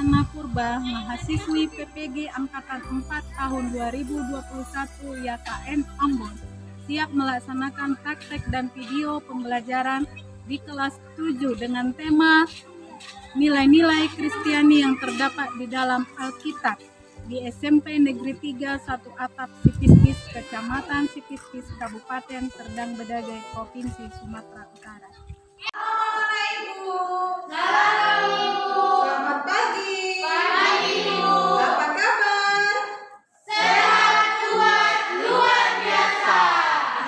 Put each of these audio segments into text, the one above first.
Susana Purba, mahasiswi PPG Angkatan 4 tahun 2021 YKN Ambon, siap melaksanakan praktek dan video pembelajaran di kelas 7 dengan tema nilai-nilai Kristiani yang terdapat di dalam Alkitab di SMP Negeri 3 1 Atap Sipispis, Kecamatan Sipispis, Kabupaten Serdang Bedagai, Provinsi Sumatera Utara. Selamat pagi. Pagi, Bu. Apa kabar? Sehat, kuat, luar biasa.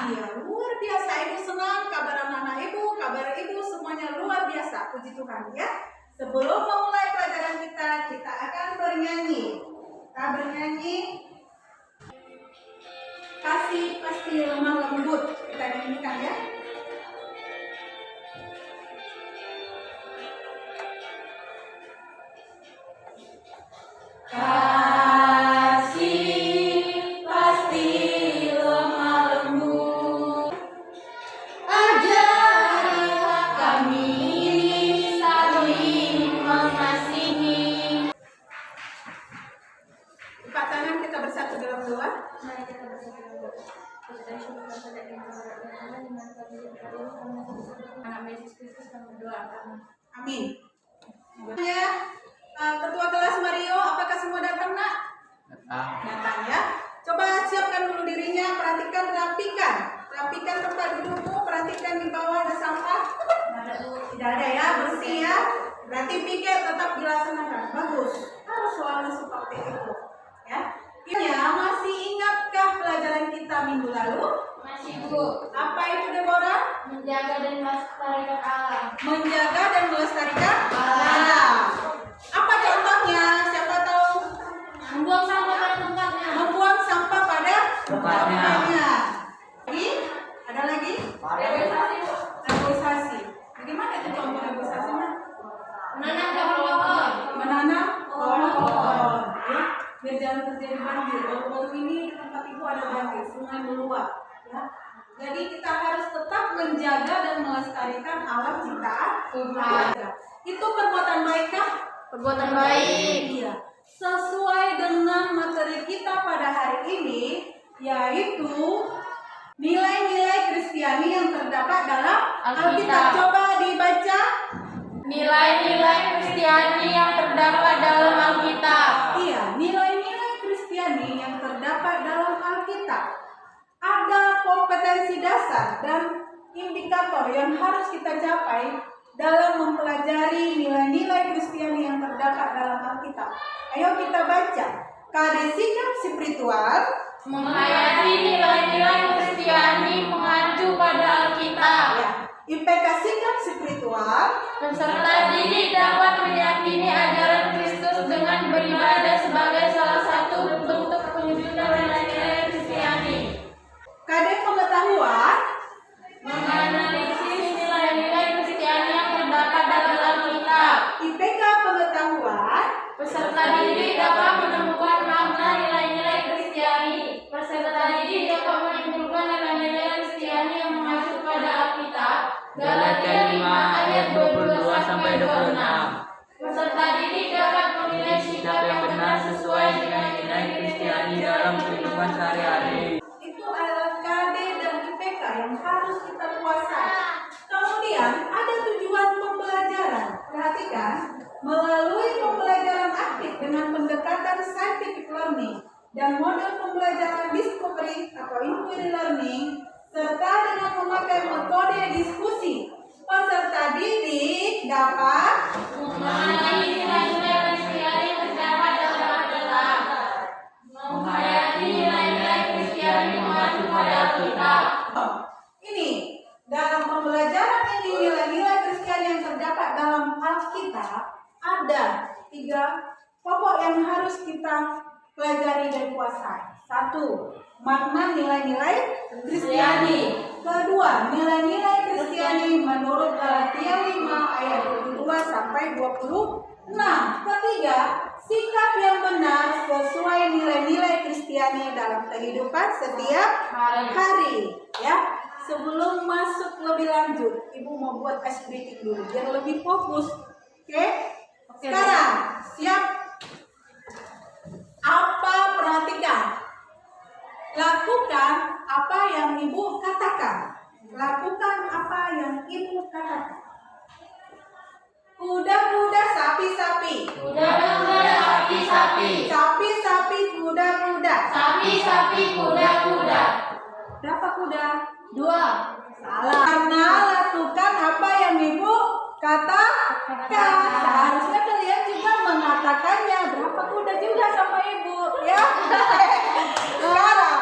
Iya, luar biasa. Ibu senang kabar anak-anak ibu, kabar ibu semuanya luar biasa. Puji Tuhan ya. Sebelum memulai pelajaran kita akan bernyanyi. Kita bernyanyi Kasih Pasti Lemah Lembut. Kita nyanyikan ya. Kasih pasti lemah lembut, ajarilah kami saling mengasihi. Lipat tangan kita bersatu dalam doa. Mari kita bersatu dalam doa. Kita syukur kepada Yang Maha Kuasa di mana kami berdoa karena Yesus Kristus kami berdoa. Amin. Ya, Ketua kelas Mario, apakah semua datang, Nak? Datang ya. Coba siapkan dulu dirinya, perhatikan, rapikan tempat dudukmu, perhatikan di bawah ada sampah. Tidak ada ya, bersih ya. Berarti pikir tetap dilaksanakan. Bagus. Harus selalu seperti itu. Ya. Ya, masih ingatkah pelajaran kita minggu lalu? Masih, Bu. Apa itu, Deborah? Menjaga dan melestarikan alam. Menjaga dan melestarikan Alam. Apa contohnya? Siapa tahu? Membuang sampah pada tempatnya. Membuang sampah pada Tempatnya. Lagi? Ada lagi? Reboisasi, Bu. Reboisasi. Bagaimana itu contoh reboisasi, Nak? Menanam pohon. Menanam pohon. Ya, biar jangan terjadi banjir. Baru-baru ini di tempat ibu ada banjir, sungai meluap. Ya. Jadi kita harus tetap menjaga dan melestarikan alam kita. Itu perbuatan baikkah? Perbuatan baik. Iya. Sesuai dengan materi kita pada hari ini, yaitu nilai-nilai Kristiani yang terdapat dalam Alkitab. Coba dibaca. Nilai-nilai Kristiani yang terdapat dalam Alkitab. Iya, nilai-nilai Kristiani yang terdapat dalam Alkitab. Ada kompetensi dasar dan indikator yang harus kita capai dalam mempelajari nilai-nilai Kristiani yang terdapat dalam Alkitab. Ayo kita baca. Kade sikap spiritual Menghayati nilai-nilai Kristiani mengacu pada Alkitab. ya. IPK sikap spiritual Peserta didik dapat meyakini ajaran Kristus dengan beribadah sebagai salah satu bentuk penunjukan nilai-nilai Kristiani. Kade pengetahuan Menganalisis nilai-nilai Kristiani yang terdapat dalam Alkitab. IPK pengetahuan Peserta didik dapat menemukan makna nilai-nilai Kristiani. Peserta didik dapat menyimpulkan nilai-nilai Kristiani yang mengacu pada Alkitab. Galatia 5 ayat 22-26. Peserta didik dapat memilih sikap yang benar sesuai dengan nilai Kristiani dalam kehidupan sehari-hari. itu adalah KD dan IPK yang harus kita kuasai. Kemudian ada tujuan pembelajaran. Perhatikan, melalui pembelajaran aktif dengan pendekatan scientific learning dan model pembelajaran discovery atau inquiry learning serta dengan memakai metode diskusi, peserta didik dapat Mengenali nilai-nilai Kristiani yang terdapat dalam Alkitab. Menghayati nilai-nilai Kristiani mengacu pada Alkitab. Ini dalam pembelajaran ini nilai-nilai Kristiani yang terdapat dalam Alkitab ada 3 pokok yang harus kita pelajari dan kuasai. 1. Makna nilai-nilai Kristiani. Kedua, nilai-nilai Kristiani menurut Galatia 5 ayat 22 sampai 26. Ketiga, sikap yang benar sesuai nilai-nilai Kristiani dalam kehidupan setiap hari. Ya, sebelum masuk lebih lanjut, Ibu mau buat ice breaking dulu biar lebih fokus. Oke? Sekarang siap? Apa perhatikan? Lakukan apa yang ibu katakan. Lakukan apa yang ibu katakan. Kuda-kuda, sapi-sapi. Kuda-kuda, sapi-sapi. Sapi-sapi, kuda-kuda. Sapi-sapi, kuda-kuda. Berapa kuda? 2. Salah. Karena lakukan apa yang ibu katakan. Seharusnya kalian juga mengatakannya. Berapa kuda juga sama ibu, ya? Sekarang,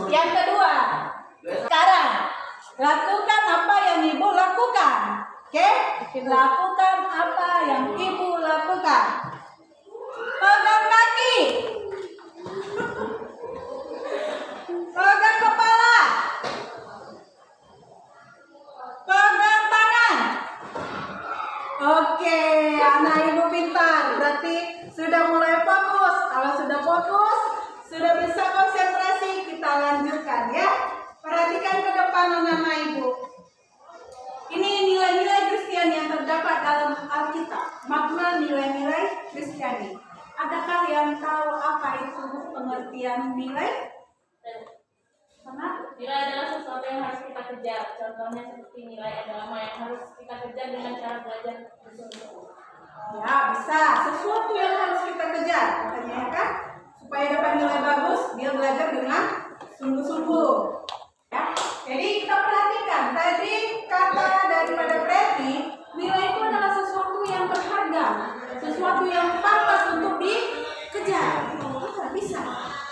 yang kedua. Sekarang, lakukan apa yang ibu lakukan. Oke? Lakukan apa yang ibu lakukan. Pegang kaki. Pegang kepala. Pegang tangan. Oke, anak ibu pintar. Berarti sudah mulai fokus. Kalau sudah fokus, sudah bisa konsentrasi, kita lanjutkan ya. Perhatikan ke depan anak-anak ibu. Ini nilai-nilai Kristiani yang terdapat dalam Alkitab. Makna nilai-nilai Kristiani. Adakah yang tahu apa itu pengertian nilai? Mana? Nilai adalah sesuatu yang harus kita kejar. Contohnya seperti nilai agama yang harus kita kejar dengan cara belajar bersungguh-sungguh. Ya, bisa. Sesuatu yang harus kita kejar. Katanya ya kan? Supaya dapat nilai bagus, dia belajar dengan sungguh-sungguh. Ya. Jadi kita perhatikan. Tadi kata daripada Preti, nilai itu adalah sesuatu yang berharga. Sesuatu yang pantas untuk dikejar. Bisa.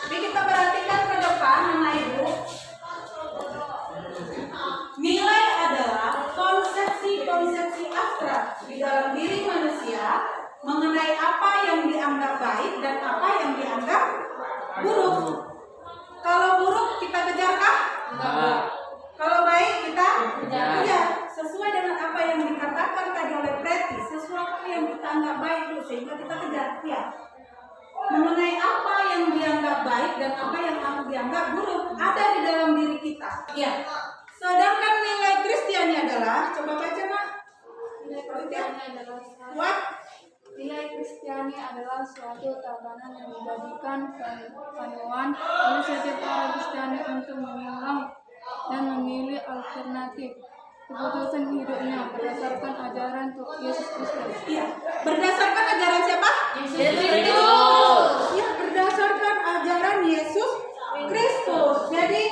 Jadi kita perhatikan ke depan, anak ibu. Nilai adalah konsepsi-konsepsi abstrak di dalam diri manusia mengenai apa yang dianggap baik dan apa yang dianggap buruk. Kalau buruk kita kejarkah? Kalau baik kita kejar. Sesuai dengan apa yang dikatakan tadi oleh Preti, sesuatu yang kita anggap baik itu sehingga kita kejar. Ya. Mengenai apa yang dianggap baik dan apa yang dianggap buruk ada di dalam diri kita. Ya. Sedangkan nilai Kristiani adalah, coba baca nak. Nilai Kristiani adalah what? Nilai Kristiani adalah suatu tatanan yang dijadikan panduan oleh setiap orang Kristiani untuk mengulang dan memilih alternatif keputusan hidupnya berdasarkan ajaran Yesus Kristus. Iya. Berdasarkan ajaran siapa? Yesus Kristus. Ya, berdasarkan ajaran Yesus Kristus. Jadi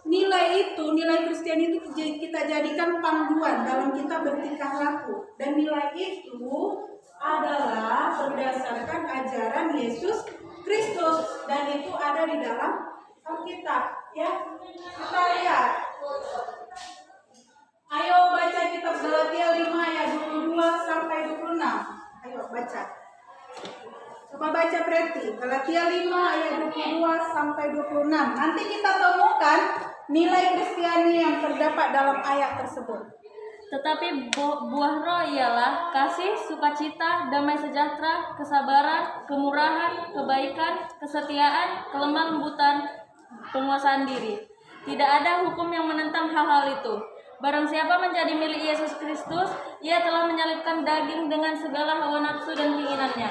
nilai Kristiani itu kita jadikan panduan dalam kita bertingkah laku. Dan nilai itu adalah berdasarkan ajaran Yesus Kristus dan itu ada di dalam Alkitab. Ya, kita lihat. Ayo baca kitab Galatia 5 ayat 22 sampai 26. Ayo baca. Coba baca Preti. Galatia 5 ayat 22 sampai 26. Nanti kita temukan nilai Kristiani yang terdapat dalam ayat tersebut. Tetapi buah roh ialah kasih, sukacita, damai sejahtera, kesabaran, kemurahan, kebaikan, kesetiaan, kelemah lembutan, penguasaan diri. Tidak ada hukum yang menentang hal-hal itu. Barang siapa menjadi milik Yesus Kristus, ia telah menyalibkan daging dengan segala hawa nafsu dan keinginannya.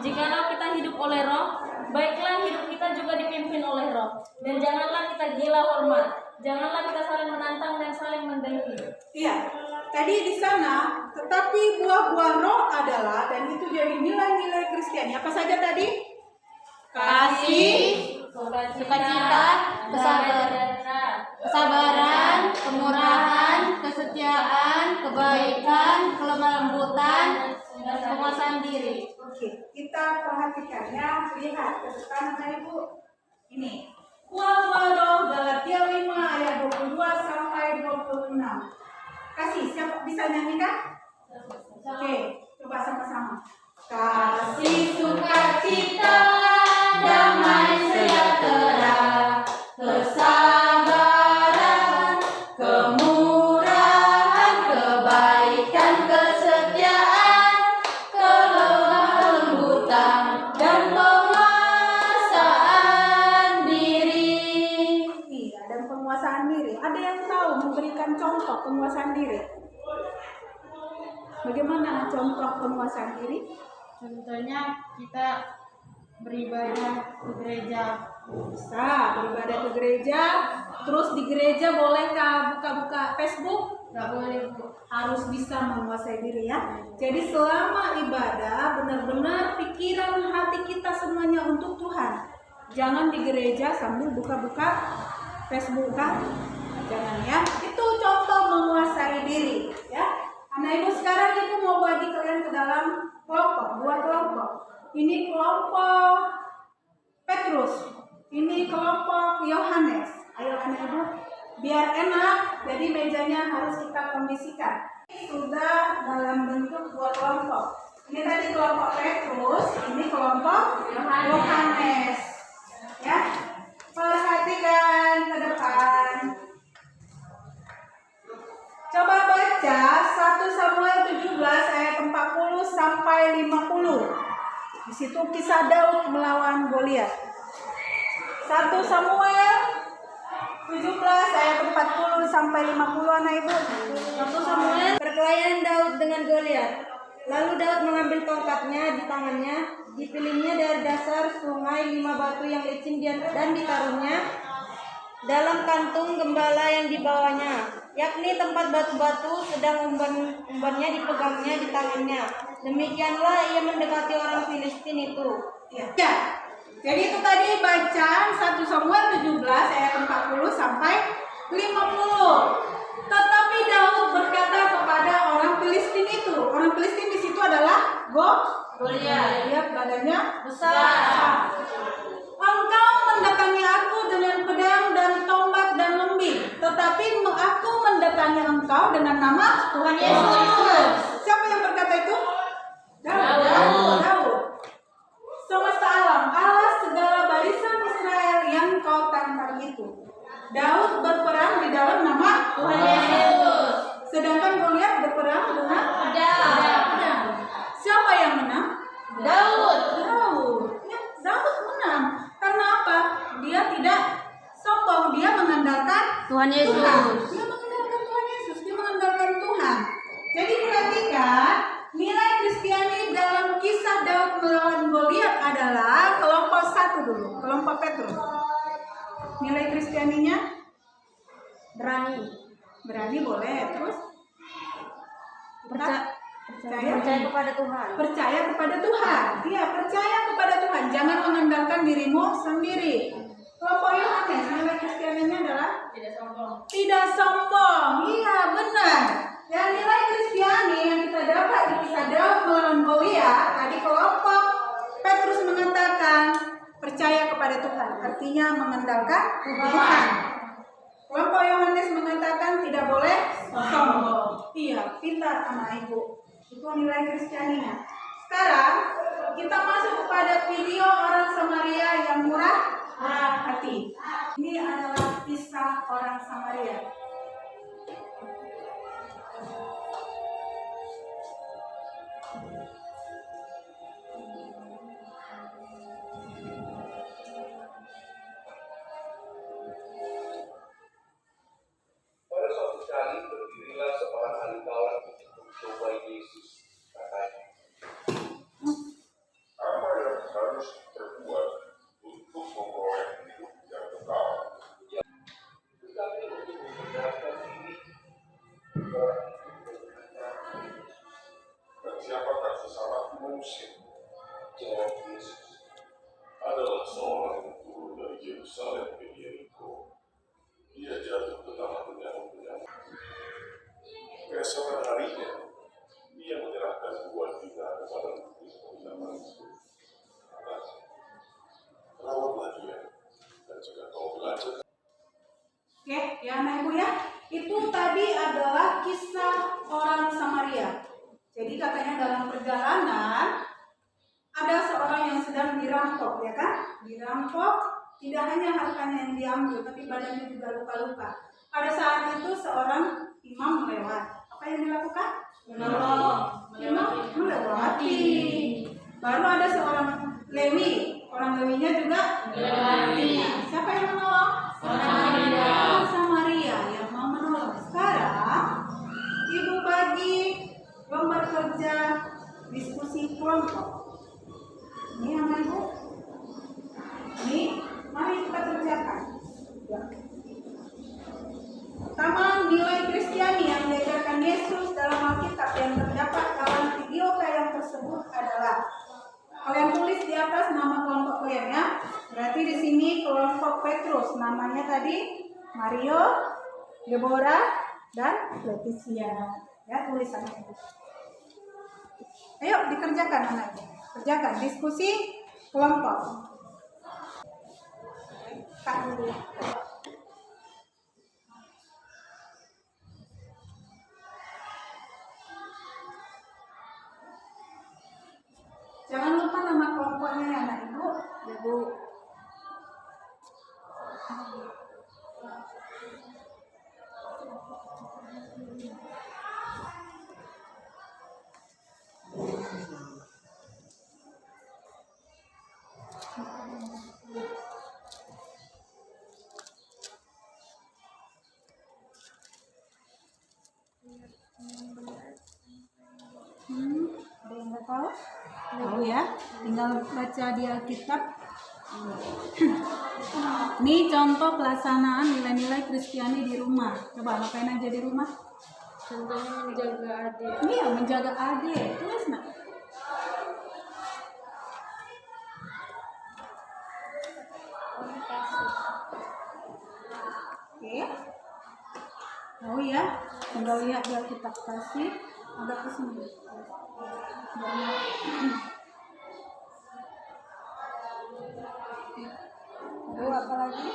Jikalau kita hidup oleh roh, baiklah hidup kita juga dipimpin oleh roh. Dan janganlah kita gila hormat. Janganlah kita saling menantang dan saling mendengki. Iya, tadi di sana, tetapi buah-buah roh adalah, dan itu jadi nilai-nilai Kristiani. Apa saja tadi? Kasih, sukacita, Kesabaran, kemurahan, kesetiaan, kebaikan, kelemah lembutan, dan penguasaan diri. Oke, kita perhatikan ya, lihat ke depan anak ibu. Ini buah-buah roh Galatia 5 ayat 22 sampai 26. Kasih, siapa bisa nyanyikan? Oke, coba sama-sama. Kasih, sukacita, damai sejahtera, kesabaran, kemurahan, kebaikan, kesetiaan, kelemah lembutan, dan penguasaan diri. Iya, dan penguasaan diri. Ada yang tahu memberikan contoh penguasaan diri? Bagaimana contoh penguasaan diri? Contohnya kita beribadah ke gereja. Bisa beribadah ke gereja. Terus di gereja bolehkah buka-buka Facebook? Nggak boleh, Bu. Harus bisa menguasai diri ya. Jadi selama ibadah benar-benar pikiran hati kita semuanya untuk Tuhan. Jangan di gereja sambil buka-buka Facebook kan? Jangan ya. Itu contoh menguasai diri ya. Anak ibu sekarang ibu mau bagi kalian ke dalam kelompok, 2 kelompok. Ini kelompok Petrus, ini kelompok Yohanes. Ayo anak ibu, biar enak, jadi mejanya harus kita kondisikan. Sudah dalam bentuk 2 kelompok. Ini tadi kelompok Petrus, ini kelompok Yohanes. Ya, perhatikan ke depan. Coba baca 1 Samuel 17 ayat 40 sampai 50. Di situ kisah Daud melawan Goliat. 1 Samuel 17 ayat 40 sampai 50 anak ibu. 1 Samuel. Perkelahian Daud dengan Goliat. Lalu Daud mengambil tongkatnya di tangannya, dipilihnya dari dasar sungai 5 batu yang licin dan ditaruhnya dalam kantung gembala yang dibawanya, yakni tempat batu-batu, sedang umbannya dipegangnya di tangannya. Demikianlah ia mendekati orang Filistin itu. Ya. Jadi itu tadi bacaan 1 Samuel 17 ayat 40 sampai 50. Tetapi Daud berkata kepada orang Filistin itu, orang Filistin di situ adalah Goliat. Lihat badannya besar. Engkau mendatangi aku dengan pedang dan tombak dan lembing, tetapi aku mendatangi engkau dengan nama Tuhan Yesus. Siapa yang berkata itu? Daud. Semesta alam, Allah segala barisan Israel yang kau tantang itu. Daud berperang di dalam nama Tuhan Yesus. Sedangkan Goliat berperang dengan pedang. Siapa yang menang? Daud. Ya, Daud menang. Karena apa? Dia tidak sombong, dia mengandalkan Tuhan Yesus. Dia mengandalkan Tuhan Yesus, dia mengandalkan Tuhan. Jadi perhatikan, nilai Kristiani dalam kisah Daud melawan Goliat adalah kelompok 1 dulu, kelompok Petrus. Nilai Kristianinya berani boleh, terus Percaya kepada Tuhan. Percaya kepada Tuhan. Iya, percaya kepada Tuhan. Jangan mengandalkan dirimu sendiri. Kelompok Yohanes, nilai Kristianinya adalah tidak sombong. Iya, benar. Dan nilai Kristiani yang kita dapat di kisah Daud melawan Goliat, tadi kelompok Petrus mengatakan percaya kepada Tuhan, artinya mengandalkan Tuhan. Kelompok Yohanes mengatakan tidak boleh sombong. Iya, pintar anak ibu. Itu nilai Kristianinya. Sekarang kita masuk kepada video orang Samaria yang murah hati. Ini adalah kisah orang Samaria. Pada suatu kali berdirilah seorang ahli Taurat untuk mencoba Yesus. Katanya, apa yang harus terbuat untuk memperoleh hidup yang kekal? Tetapi untuk membenarkan ini, orang itu bertanya, dan siapakah sesama manusia? Jawab Yesus, adalah seorang yang turun dari Yerusalem ke Yeriko. Ia jatuh ke tangan penjahat-penjahat. Keesokan harinya, ia menyerahkan 2 dinar kepada putri penjahat itu. Rawatlah dia, dan jika kau belajar. Oke, ya anak ibu ya. Itu tadi adalah kisah orang Samaria. Jadi katanya dalam perjalanan ada seorang yang sedang dirampok, ya kan? Dirampok. Tidak hanya hartanya yang diambil, tapi badannya juga luka-luka. Pada saat itu seorang imam lewat. Apa yang dilakukan? Imam melewati. Baru ada seorang Lewi. Orang Lewinya juga melewati. Siapa yang menolong? Orang Samaria yang mau menolong. Sekarang ibu bagi gambar ke kelompok. Ini sama Ibu. Ini, mari kita kerjakan. Ya. Pertama, nilai Kristiani yang diajarkan Yesus dalam Alkitab yang terdapat dalam video tayang tersebut adalah, kalian tulis di atas nama kelompok kalian ya. Berarti di sini kelompok Petrus, namanya tadi Mario, Deborah, dan Leticia. Ya, tulisannya itu. Ayo dikerjakan anaknya. Kerjakan diskusi kelompok. Kak dulu. Jangan lupa nama kelompoknya ya anak ibu. Ibu. Ada yang nggak tahu? Tahu ya, tinggal baca di Alkitab. Ini contoh pelaksanaan nilai-nilai Kristiani di rumah. Coba ngapain aja di rumah? Contohnya menjaga adik. Iya, menjaga adik. Tulis nak. Oke. Oh ya, tinggal lihat di Alkitab kasih. Agak kesini. Lalu apa lagi?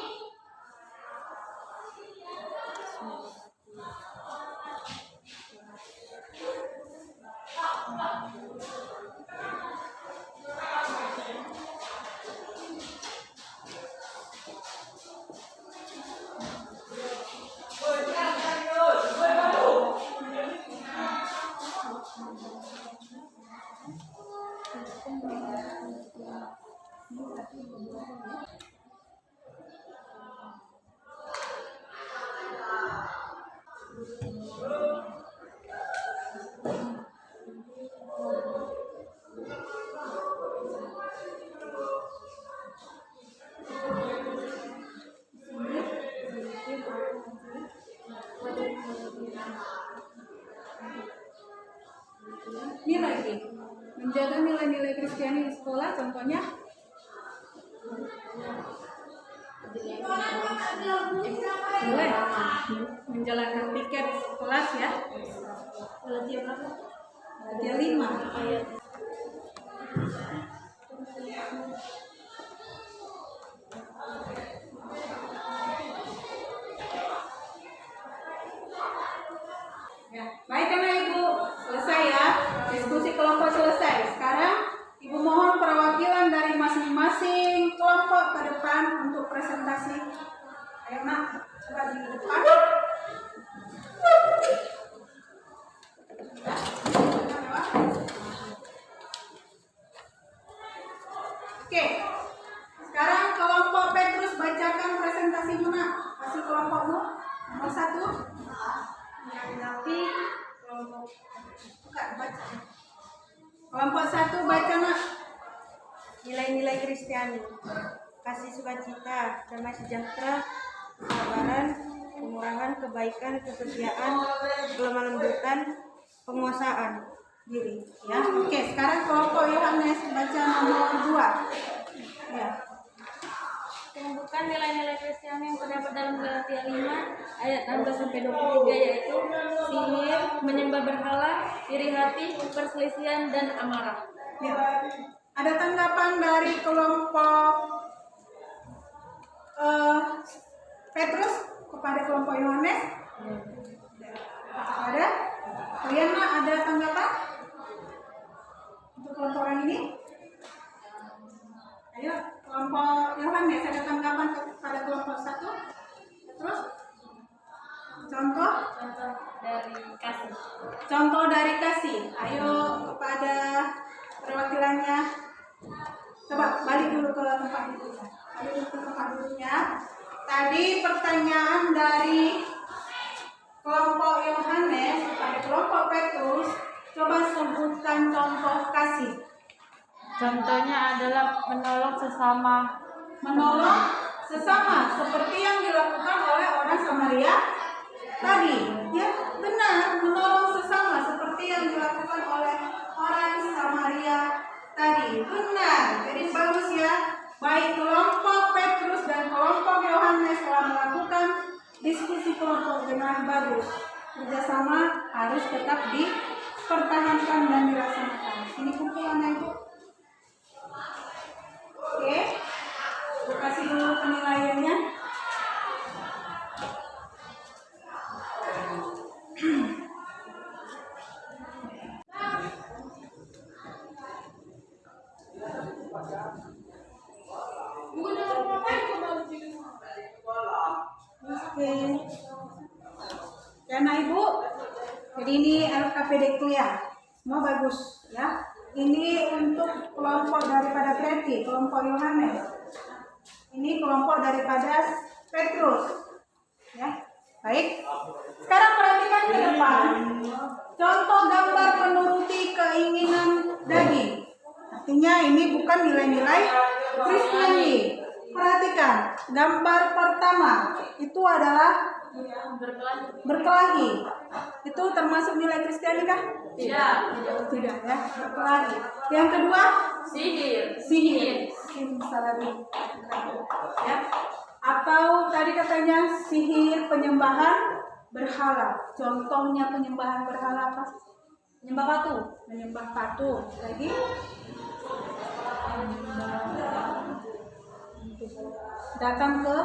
Ini lagi menjaga nilai-nilai Kristiani di sekolah, contohnya boleh menjalankan piket kelas ya. Galatia berapa? Galatia 5 Ayat. ya. Baik anak ibu, selesai ya, diskusi kelompok selesai. Sekarang ibu mohon perwakilan dari masing-masing kelompok ke depan untuk presentasi. Ayo nak, coba di depan. Oke, sekarang kelompok Petrus bacakan presentasimu nak. Kasih kelompokmu nomor 1. Tapi kelompok Bukan, baca. Kelompok 1 baca nak. Nilai-nilai Kristiani, kasih sukacita, damai sejahtera, kesabaran, kemurahan, kebaikan, kesetiaan, kelemah lembutan, penguasaan Diri ya. Oke, sekarang kelompok Yohanes baca nomor 2. Ya. Menumbuhkan nilai-nilai Kristiani yang terdapat dalam Galatia 5 ayat 16-23 yaitu sihir, menyembah berhala, iri hati, perselisihan dan amarah. Ya. Ada tanggapan dari kelompok Petrus kepada kelompok Yohanes? Ada? Kalian nak ada tanggapan untuk kelompok orang ini? Ayo, kelompok Yohanes ada tanggapan kepada kelompok 1? Terus? Contoh? Contoh dari kasih. Ayo kepada perwakilannya. Coba balik dulu ke tempat duduknya. Balik dulu ke tempat duduknya. Tadi pertanyaan dari kelompok Yohanes kepada kelompok Petrus. Coba sebutkan contoh kasih. Contohnya adalah menolong sesama. Menolong sesama seperti yang dilakukan oleh orang Samaria tadi. Ya, benar, menolong sesama seperti yang dilakukan oleh orang Samaria tadi. Benar. Jadi bagus ya. Baik kelompok Petrus dan kelompok Yohanes telah melakukan diskusi kelompok dengan bagus. Kerjasama harus tetap dipertahankan dan dilaksanakan. Ini kumpulannya Ibu. Oke, aku kasih dulu penilaiannya. Oke. Karena Ibu, jadi ini LKPD Klia, semua bagus ya. Ini untuk kelompok daripada Kreti, kelompok Yohanes. Ini kelompok daripada Petrus. Ya, baik. Sekarang perhatikan ke depan. Contoh gambar menuruti keinginan daging. Artinya ini bukan nilai-nilai Kristiani. Perhatikan, gambar pertama itu adalah berkelahi. Itu termasuk nilai Kristiani kah? Tidak. Tidak ya, berkelahi. Yang kedua, Sihir. salah ya. Atau tadi katanya sihir penyembahan berhala. Contohnya penyembahan berhala apa? Menyembah patung. Menyembah patung. Lagi datang ke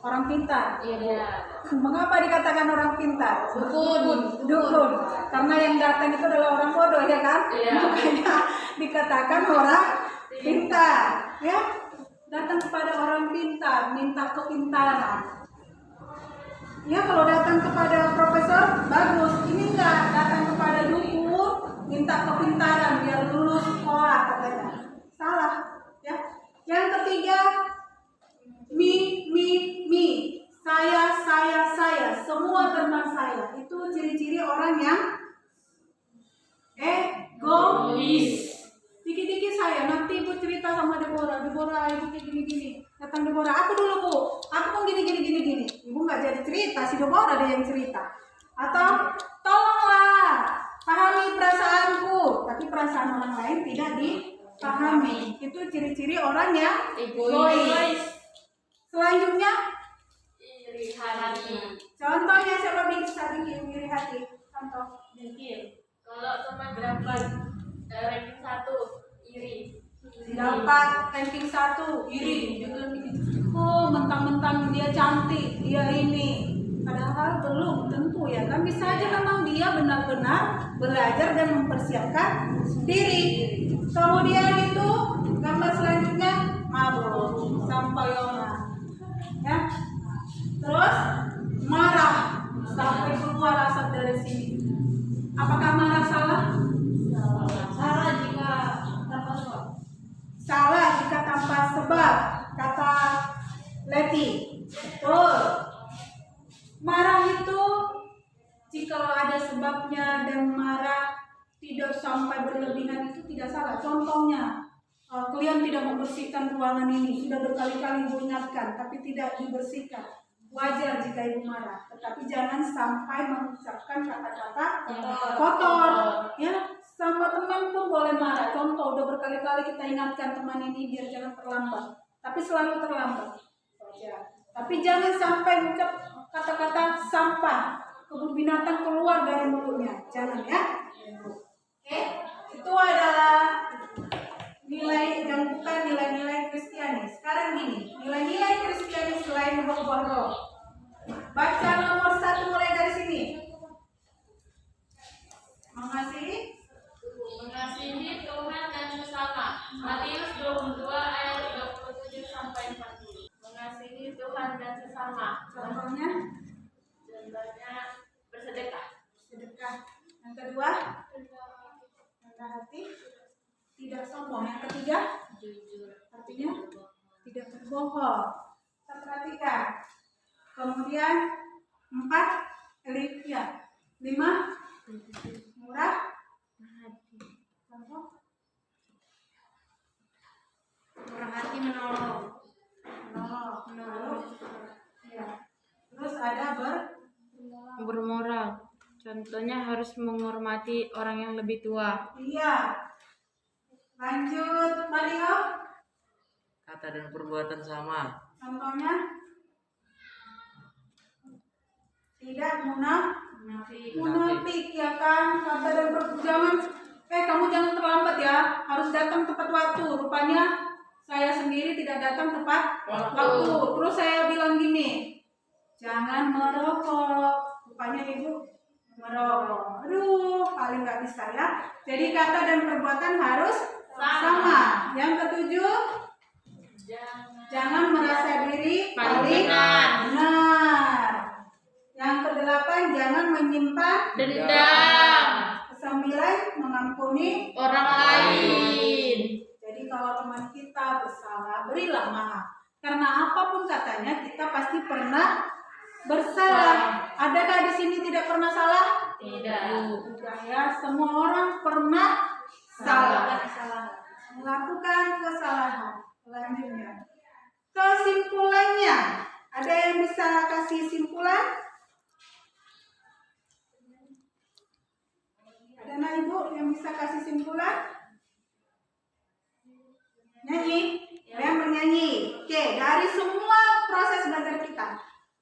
orang pintar. Iya. Mengapa dikatakan orang pintar? Dukun. Karena yang datang itu adalah orang bodoh, ya kan? Iya. Makanya dikatakan orang pintar, ya. Datang kepada orang pintar, minta kepintaran. Ya, kalau datang kepada profesor bagus. Ini enggak, datang kepada dukun, minta kepintaran biar lulus sekolah katanya. Salah, ya. Yang ketiga, me, saya, semua tentang saya. Itu ciri-ciri orang yang egois. Dikit-dikit saya, nanti Ibu cerita sama Deborah, Ibu kayak gini-gini. Datang Deborah, aku dulu Bu, aku pun gini. Ibu nggak jadi cerita, si Deborah ada yang cerita. Atau, tolonglah, pahami perasaanku, tapi perasaan orang lain tidak dipahami. Itu ciri-ciri orang yang egois. Selanjutnya, Iri hati. contohnya siapa bisa bikin iri hati? Contoh. Kalau teman dapat ranking 1, iri. Dapat ranking 1, iri. Oh, mentang-mentang dia cantik, dia ini. Padahal belum tentu ya kan. Bisa aja memang dia benar-benar belajar dan mempersiapkan diri. Kemudian itu gambar selanjutnya mabuk, sampayona. Ya. Terus marah sampai keluar asap dari sini. Apakah marah salah? Salah jika tanpa sebab. Salah jika tanpa sebab, kata Leti. Betul. Marah itu jika ada sebabnya dan marah tidak sampai berlebihan itu tidak salah. Contohnya, kalian tidak membersihkan ruangan ini, sudah berkali-kali Ibu ingatkan, tapi tidak dibersihkan. Wajar jika Ibu marah, tetapi jangan sampai mengucapkan kata-kata kotor. Ya, sama teman pun boleh marah. Contoh, udah berkali-kali kita ingatkan teman ini biar jangan terlambat, tapi selalu terlambat. Wajar. Tapi jangan sampai mengucap kata-kata sampah, kebun binatang keluar dari mulutnya. Jangan ya. Oke, itu adalah nilai yang bukan nilai-nilai Kristiani. Sekarang gini, nilai-nilai Kristiani selain buah roh. Baca nomor 1 mulai dari sini. Mengasihi Tuhan dan sesama. Matius 22 ayat 37 sampai 40. Mengasihi Tuhan dan sesama. contohnya Bersedekah. sedekah. Yang kedua, rendah hati, tidak sombong. Yang ketiga, Jujur. artinya tidak berbohong. Kita perhatikan. Kemudian 4, ya. 5, murah. Contoh, hati menolong. Menolong. Ya. Terus ada Bermoral. Contohnya harus menghormati orang yang lebih tua. iya. Lanjut, Mario. Kata dan perbuatan sama. Contohnya tidak munafik ya kan, kata dan jangan kamu jangan terlambat ya, harus datang tepat waktu. Rupanya saya sendiri tidak datang tepat waktu. Terus saya bilang gini, jangan merokok. Rupanya ibu merokok. Aduh, paling nggak bisa ya. Jadi kata dan perbuatan harus sama. Yang ketujuh, jangan merasa diri paling benar. Yang kedelapan, jangan menyimpan Dendam. Kesembilan, mengampuni Orang lain. Jadi kalau teman kita bersalah, berilah maaf. Karena apapun katanya, kita pasti pernah bersalah. Adakah di sini tidak pernah salah? Tidak. Tidak ya, semua orang pernah salah. Melakukan kesalahan. Selanjutnya, kesimpulannya. Ada yang bisa kasih simpulan? Ada anak ibu yang bisa kasih simpulan? Nyanyi? Kalian bernyanyi. Oke, dari semua proses belajar kita,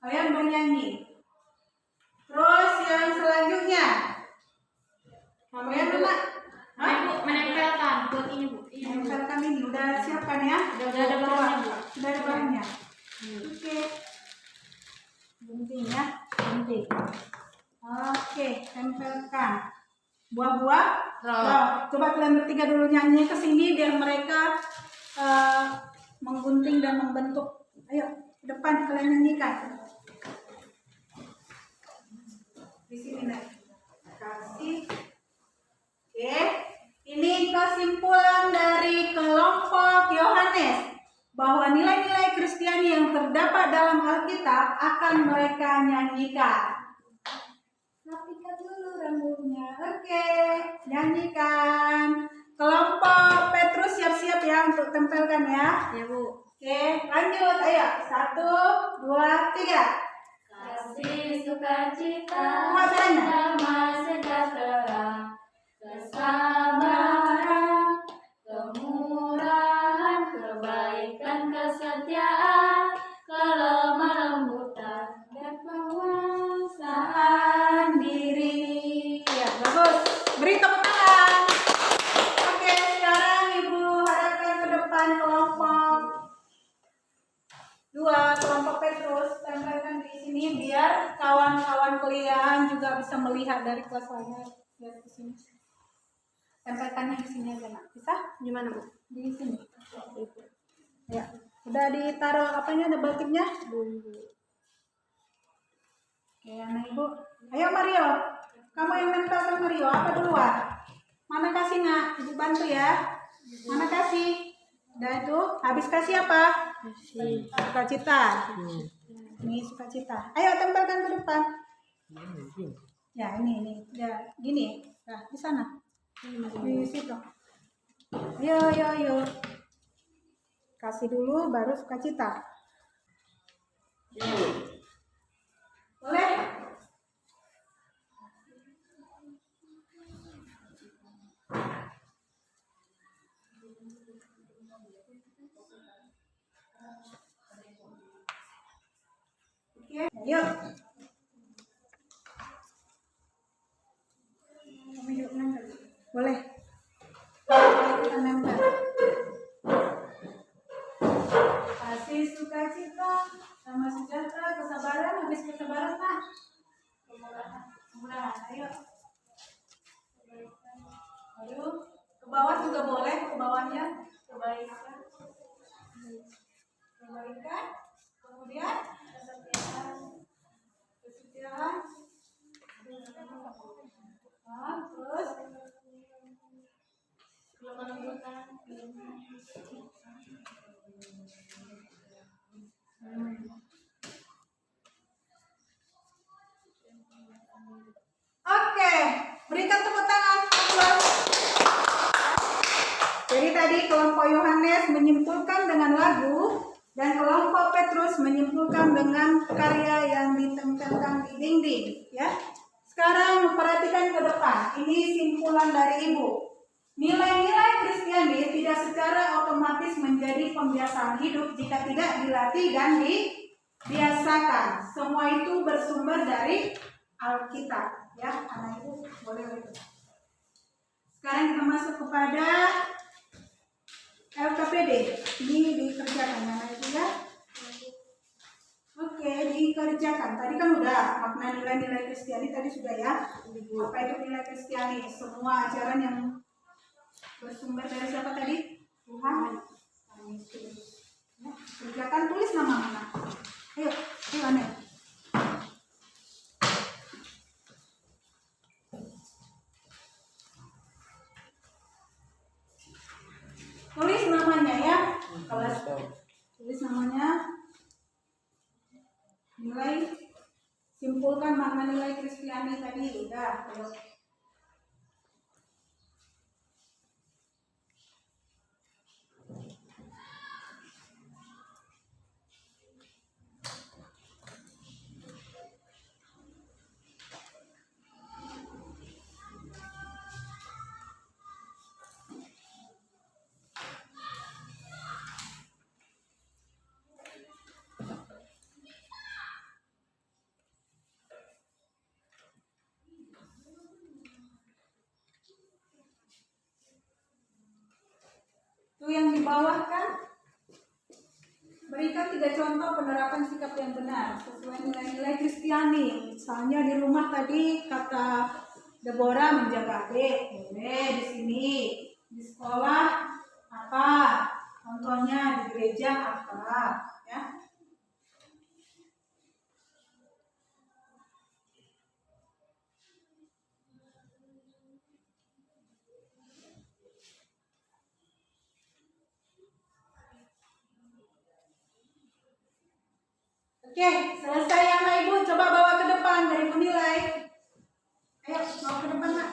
kalian bernyanyi. Terus yang selanjutnya, kalian anak? Menempelkan. Buat ini, Bu. Tempelkan ini, udah siapkan ya? Udah ada bahannya, Bu. Sudah ada bahannya. Oke. Gunting ya, gunting. Oke, tempelkan. Buah-buah. Coba kalian bertiga dulu nyanyi ke sini biar mereka menggunting dan membentuk. Ayo, ke depan kalian nyanyikan. Di sini nih. Kasih. Oke. Ini kesimpulan dari kelompok Yohanes bahwa nilai-nilai Kristiani yang terdapat dalam Alkitab akan mereka nyanyikan. Rapikan dulu rambutnya. Oke, nyanyikan. Kelompok Petrus siap-siap ya untuk tempelkan ya. Ya, Bu. Oke, lanjut. Ayo, 1, 2, 3. Kasih sukacita, Suaranya. damai sejahtera, kesabaran, kemurahan, kebaikan, kesetiaan, kelemah lembutan, dan penguasaan diri. Ya, bagus. Beri tepuk tangan. Oke, sekarang Ibu harapkan ke depan kelompok 2, kelompok Petrus. Tempelkan di sini biar kawan-kawan kuliahan juga bisa melihat dari kelas lainnya. Lihat di sini. Tempelkannya di sini aja, Nak. Bisa? Gimana, Bu? Di sini. Ya, udah ditaruh apanya, ada batiknya? Oke, anak Ibu. Ayo Mario, kamu yang nempelkan Mario. Apa duluan? Mana kasih, Nak? Ibu bantu ya. Mana kasih? Udah itu, habis kasih apa? Sukacita. Ini sukacita. Ayo tempelkan ke depan. Ya, ini. Ya, gini. Nah, di sana. Di situ. Ayo. Kasih dulu baru sukacita. Boleh? Oke, yuk. Yuk, nempel. Boleh. Kita nempel. Kasih sukacita, sama sejahtera, kesabaran, habis kesabaran, Nak. Kemurahan. Ayo. Ayo. Ke bawah juga boleh, ke bawahnya. Kebaikan. Kemudian kesetiaan. Terus Oke, berikan tepuk tangan. Jadi tadi kelompok Yohanes menyimpulkan dengan lagu dan kelompok Petrus menyimpulkan dengan karya yang ditempelkan di dinding. Ya. Sekarang perhatikan ke depan. Ini simpulan dari Ibu. Nilai-nilai Kristiani tidak secara otomatis menjadi pembiasaan hidup jika tidak dilatih dan dibiasakan. Semua itu bersumber dari Alkitab. Ya, anak ibu boleh itu. Sekarang kita masuk kepada LKPD. Ini dikerjakan anak ibu ya. Oke, dikerjakan. Tadi kan udah makna nilai-nilai Kristiani tadi sudah ya. Apa itu nilai Kristiani? Semua ajaran yang bersumber dari siapa tadi? Tuhan Yesus. Ya, kerjakan, tulis nama anak. Ayo, Aneh. Tulis namanya ya. Kelas. Tulis namanya. Nilai. Simpulkan makna nilai Kristiani tadi. Udah. Ayo. Itu yang di bawah kan? Berikan 3 contoh penerapan sikap yang benar sesuai nilai-nilai Kristiani. Misalnya di rumah tadi kata Deborah menjaga adik, boleh di sini. Di sekolah apa? Contohnya di gereja apa? Ya. Oke, selesai ya Mak Ibu. Coba bawa ke depan dari penilai. Ayo, bawa ke depan Mak.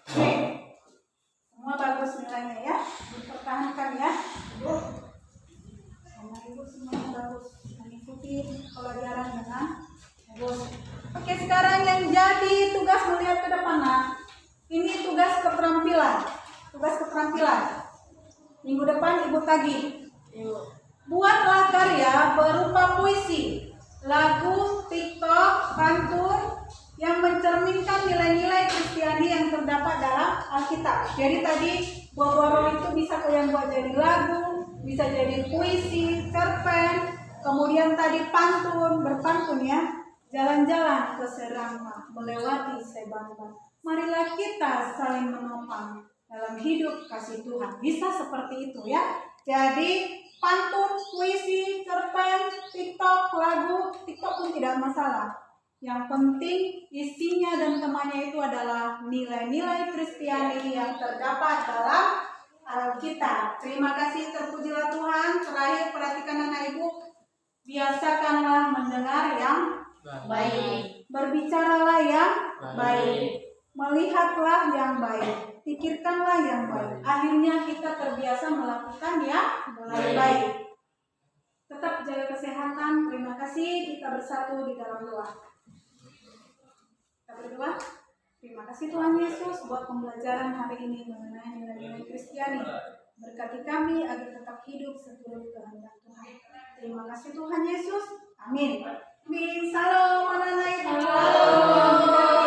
Oke, semua bagus nilainya ya, dipertahankan ya. Sama ibu semuanya bagus, mengikuti pelajaran dengan bagus. Oke, sekarang yang jadi tugas melihat ke depan nah. Ini tugas keterampilan. Tugas keterampilan. Minggu depan ibu tagih. Buatlah karya berupa puisi, lagu, TikTok, pantun yang mencerminkan nilai-nilai Kristiani yang terdapat dalam Alkitab. Jadi tadi buah-buah roh itu bisa kalian buat jadi lagu, bisa jadi puisi, cerpen, kemudian tadi pantun, berpantun ya, jalan-jalan ke Serangga, melewati Sebanban. Marilah kita saling menopang dalam hidup kasih Tuhan. Bisa seperti itu ya. Jadi pantun, puisi, cerpen, TikTok, lagu, TikTok pun tidak masalah. Yang penting isinya dan temannya itu adalah nilai-nilai Kristiani yang terdapat dalam Alkitab. Terima kasih, terpujilah Tuhan. Terakhir perhatikan anak ibu, biasakanlah mendengar yang baik, berbicaralah yang baik, melihatlah yang baik, pikirkanlah yang baik. Akhirnya kita terbiasa melakukan yang baik. Tetap jaga kesehatan. Terima kasih. Kita bersatu di dalam doa. Kita berdoa. Terima kasih Tuhan Yesus buat pembelajaran hari ini mengenai nilai-nilai Kristiani. Berkati kami agar tetap hidup seturut kehendak Tuhan. Terima kasih Tuhan Yesus. Amin. Amin. Salam anak-anak.